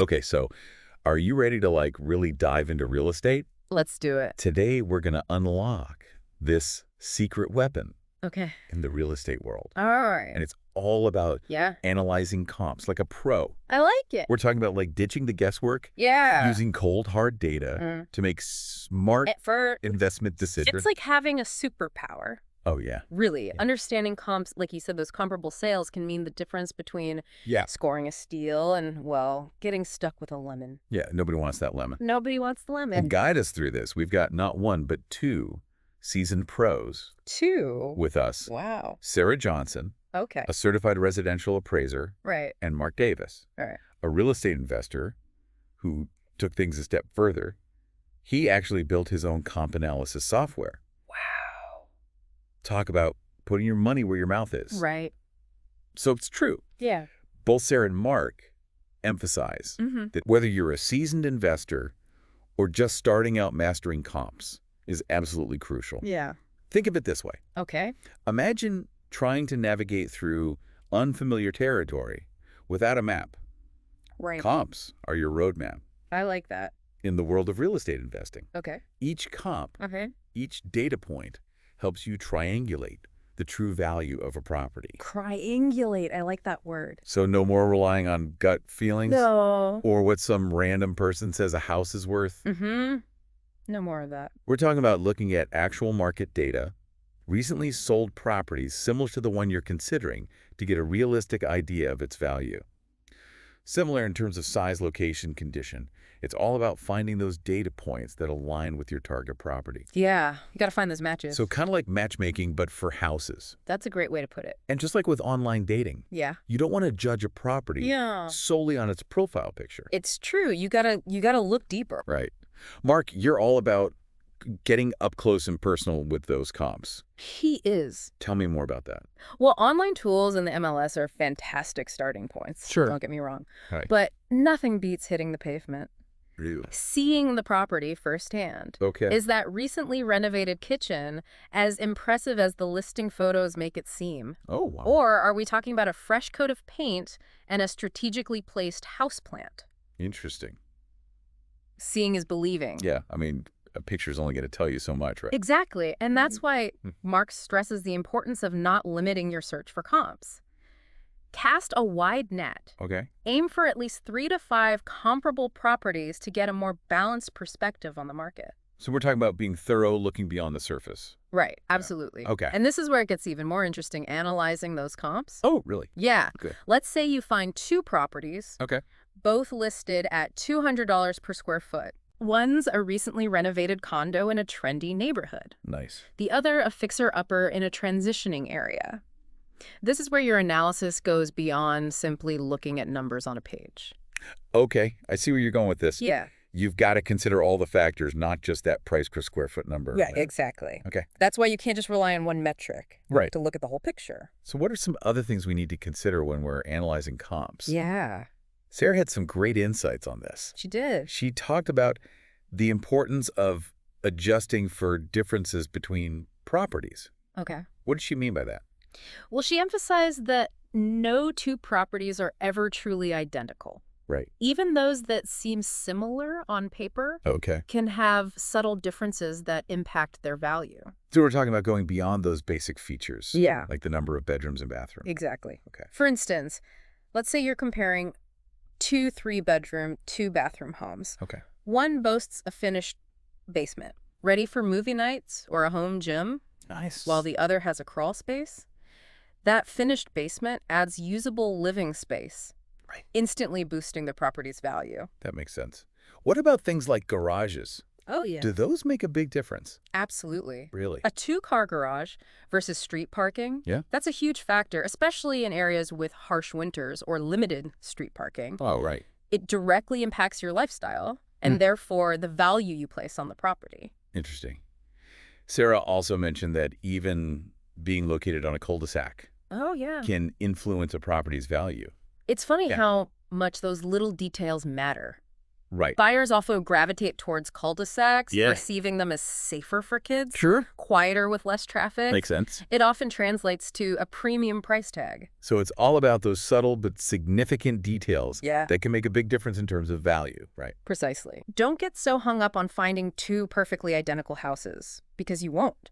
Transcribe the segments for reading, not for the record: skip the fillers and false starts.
Okay, so are you ready to really dive into real estate? Let's do it. Today, we're going to unlock this secret weapon Okay. in the real estate world. All right. And it's all about Yeah. analyzing comps like a pro. I like it. We're talking about ditching the guesswork, Yeah. using cold, hard data to make smart investment decisions. It's like having a superpower. Oh, yeah. Really. Yeah. Understanding comps, like you said, those comparable sales can mean the difference between scoring a steal and, well, getting stuck with a lemon. Yeah, nobody wants that lemon. Nobody wants the lemon. And guide us through this, we've got not one, but two seasoned pros. Two? With us. Wow. Sarah Johnson, Okay. a certified residential appraiser. Right. And Mark Davis, Right. a real estate investor who took things a step further. He actually built his own comp analysis software. Wow. Talk about putting your money where your mouth is. Right. So it's true. Yeah. Both Sarah and Mark emphasize that whether you're a seasoned investor or just starting out mastering comps is absolutely crucial. Yeah. Think of it this way. Okay. Imagine trying to navigate through unfamiliar territory without a map. Right. Comps are your roadmap. I like that. In the world of real estate investing, Okay. each comp, Okay. each data point helps you triangulate the true value of a property. Triangulate. I like that word. So no more relying on gut feelings No. or what some random person says a house is worth. No more of that. We're talking about looking at actual market data, recently sold properties similar to the one you're considering to get a realistic idea of its value. Similar in terms of size, location, condition. It's all about finding those data points that align with your target property. Yeah. You got to find those matches. So kind of like matchmaking, but for houses. That's a great way to put it. And just like with online dating, Yeah. you don't want to judge a property solely on its profile picture. It's true. You gotta look deeper. Right. Mark, you're all about getting up close and personal with those comps. He is. Tell me more about that. Well, online tools and the MLS are fantastic starting points. Sure. Don't get me wrong. Right. But nothing beats hitting the pavement. Really? Seeing the property firsthand. Okay. Is that recently renovated kitchen as impressive as the listing photos make it seem? Oh, wow. Or are we talking about a fresh coat of paint and a strategically placed houseplant? Interesting. Seeing is believing. Yeah, I mean, a picture's only going to tell you so much, right? Exactly. And that's why Mark stresses the importance of not limiting your search for comps. Cast a wide net. Okay. Aim for at least 3 to 5 comparable properties to get a more balanced perspective on the market. So we're talking about being thorough, looking beyond the surface. Right. Absolutely. Yeah. Okay. And this is where it gets even more interesting, analyzing those comps. Oh, really? Yeah. Good. Let's say you find 2 properties, Okay. both listed at $200 per square foot. One's a recently renovated condo in a trendy neighborhood. Nice. The other a fixer-upper in a transitioning area. This is where your analysis goes beyond simply looking at numbers on a page. Okay, I see where you're going with this. Yeah. You've got to consider all the factors, not just that price per square foot number. Yeah, exactly. Okay. That's why you can't just rely on one metric to look at the whole picture. So what are some other things we need to consider when we're analyzing comps? Yeah. Sarah had some great insights on this. She did. She talked about the importance of adjusting for differences between properties. Okay. What did she mean by that? Well, she emphasized that no 2 properties are ever truly identical. Right. Even those that seem similar on paper can have subtle differences that impact their value. So we're talking about going beyond those basic features. Yeah. Like the number of bedrooms and bathrooms. Exactly. Okay. For instance, let's say you're comparing 2 3-bedroom, 2-bathroom homes. Okay. One boasts a finished basement, ready for movie nights or a home gym. Nice. While the other has a crawl space. That finished basement adds usable living space, instantly boosting the property's value. That makes sense. What about things like garages? Oh, yeah. Do those make a big difference? Absolutely. Really? A 2-car garage versus street parking, that's a huge factor, especially in areas with harsh winters or limited street parking. Oh, right. It directly impacts your lifestyle and therefore the value you place on the property. Interesting. Sarah also mentioned that even being located on a cul-de-sac can influence a property's value. It's funny how much those little details matter. Right. Buyers also gravitate towards cul-de-sacs, Yeah. perceiving them as safer for kids, Sure. quieter with less traffic. Makes sense. It often translates to a premium price tag. So it's all about those subtle but significant details Yeah. that can make a big difference in terms of value, right? Precisely. Don't get so hung up on finding two perfectly identical houses, because you won't.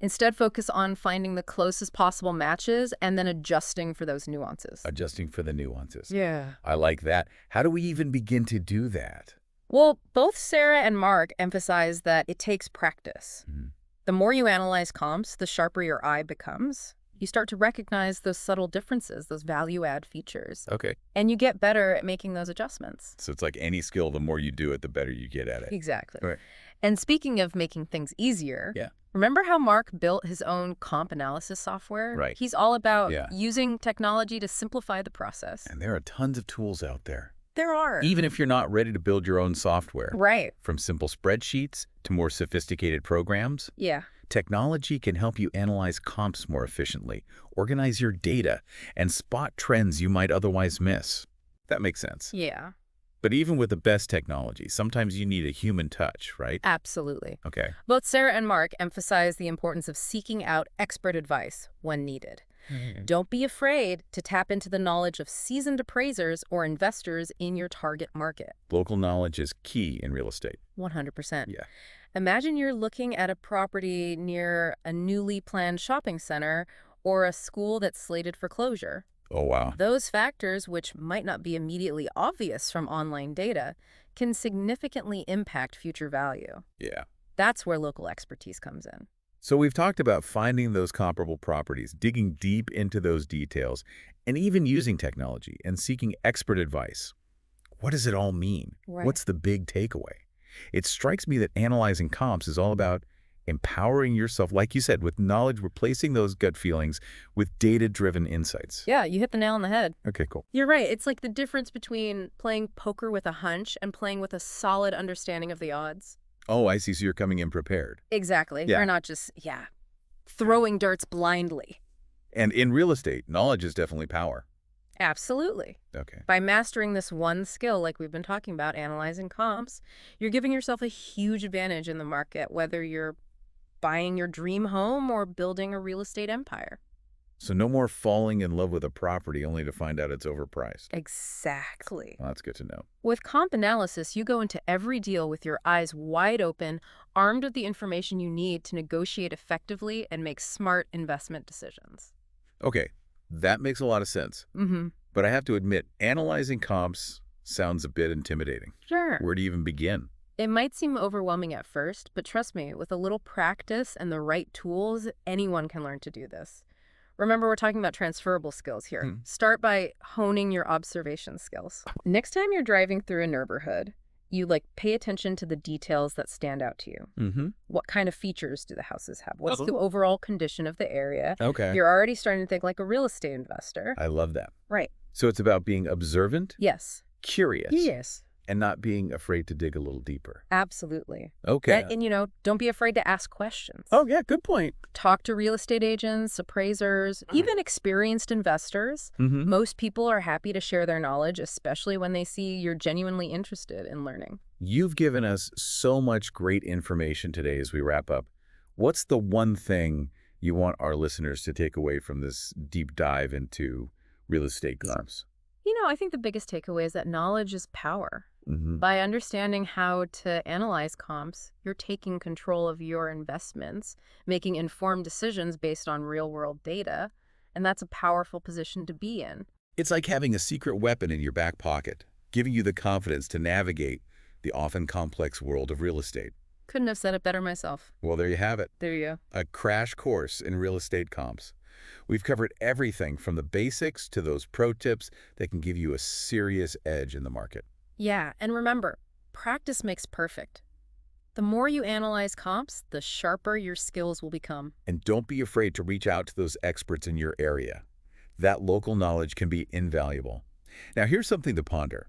Instead, focus on finding the closest possible matches and then adjusting for those nuances. Adjusting for the nuances. Yeah. I like that. How do we even begin to do that? Well, both Sarah and Mark emphasize that it takes practice. Mhm. The more you analyze comps, the sharper your eye becomes. You start to recognize those subtle differences, those value-add features. Okay. And you get better at making those adjustments. So it's like any skill, the more you do it, the better you get at it. Exactly. Right. And speaking of making things easier, Yeah. remember how Mark built his own comp analysis software? Right. He's all about Yeah. using technology to simplify the process. And there are tons of tools out there. There are. Even if you're not ready to build your own software. Right. From simple spreadsheets to more sophisticated programs, Yeah. technology can help you analyze comps more efficiently, organize your data, and spot trends you might otherwise miss. That makes sense. Yeah. But even with the best technology, sometimes you need a human touch, right? Absolutely. Okay. Both Sarah and Mark emphasize the importance of seeking out expert advice when needed. Don't be afraid to tap into the knowledge of seasoned appraisers or investors in your target market. Local knowledge is key in real estate. 100%. Yeah. Imagine you're looking at a property near a newly planned shopping center or a school that's slated for closure. Oh, wow. Those factors, which might not be immediately obvious from online data, can significantly impact future value. Yeah. That's where local expertise comes in. So we've talked about finding those comparable properties, digging deep into those details, and even using technology and seeking expert advice. What does it all mean? Right. What's the big takeaway? It strikes me that analyzing comps is all about empowering yourself, like you said, with knowledge, replacing those gut feelings with data-driven insights. Yeah, you hit the nail on the head. Okay, cool. You're right. It's like the difference between playing poker with a hunch and playing with a solid understanding of the odds. Oh, I see. So you're coming in prepared. Exactly. Yeah. You're not just, throwing darts blindly. And in real estate, knowledge is definitely power. Absolutely. Okay. By mastering this one skill, like we've been talking about, analyzing comps, you're giving yourself a huge advantage in the market, whether you're buying your dream home or building a real estate empire. So no more falling in love with a property only to find out it's overpriced. Exactly. Well, that's good to know. With comp analysis, you go into every deal with your eyes wide open, armed with the information you need to negotiate effectively and make smart investment decisions. Okay, that makes a lot of sense. Mm-hmm. But I have to admit, analyzing comps sounds a bit intimidating. Sure. Where do you even begin? It might seem overwhelming at first, but trust me, with a little practice and the right tools, anyone can learn to do this. Remember, we're talking about transferable skills here. Start by honing your observation skills. Next time you're driving through a neighborhood, you pay attention to the details that stand out to you. Mm-hmm. What kind of features do the houses have? What's the overall condition of the area? Okay. You're already starting to think like a real estate investor. I love that. Right. So it's about being observant, Yes. curious, Yes. and not being afraid to dig a little deeper. Absolutely. Okay. And don't be afraid to ask questions. Oh, yeah, good point. Talk to real estate agents, appraisers, even experienced investors. Mm-hmm. Most people are happy to share their knowledge, especially when they see you're genuinely interested in learning. You've given us so much great information today as we wrap up. What's the one thing you want our listeners to take away from this deep dive into real estate comps? I think the biggest takeaway is that knowledge is power. Mm-hmm. By understanding how to analyze comps, you're taking control of your investments, making informed decisions based on real-world data, and that's a powerful position to be in. It's like having a secret weapon in your back pocket, giving you the confidence to navigate the often complex world of real estate. Couldn't have said it better myself. Well, there you have it. There you go. A crash course in real estate comps. We've covered everything from the basics to those pro tips that can give you a serious edge in the market. Yeah, and remember, practice makes perfect. The more you analyze comps, the sharper your skills will become. And don't be afraid to reach out to those experts in your area. That local knowledge can be invaluable. Now, here's something to ponder.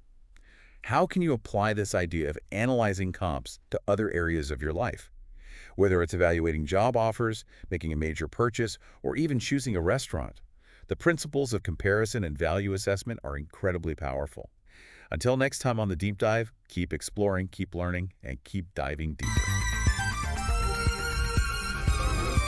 How can you apply this idea of analyzing comps to other areas of your life? Whether it's evaluating job offers, making a major purchase, or even choosing a restaurant, the principles of comparison and value assessment are incredibly powerful. Until next time on the deep dive, keep exploring, keep learning, and keep diving deeper.